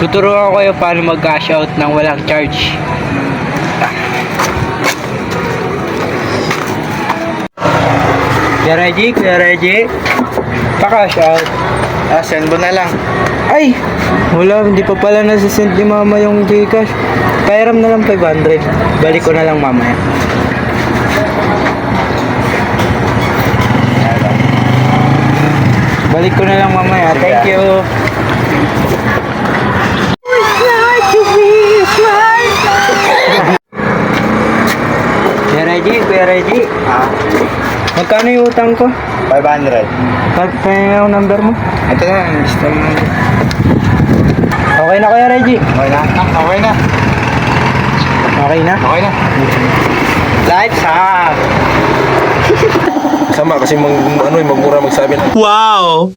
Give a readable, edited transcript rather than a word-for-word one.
Tuturuan ko kayo paano mag-cash out ng walang charge. Kuya Reggie, pa-cash out. Send mo na lang. Ay! Wala, hindi pa pala nasisend ni mama yung Gcash. Pairam na lang 500. Balik ko na lang mamaya. Balik ko na lang mamaya. Thank you. Kuya Reggie. Magkano yung utang ko? 500. Kaya yung number mo? Ito na, gusto mo. Okay na Kuya Reggie. Okay na? Okay na. Okay na? Okay na. Lights ha! Sama kasi magmura magsabi. Wow!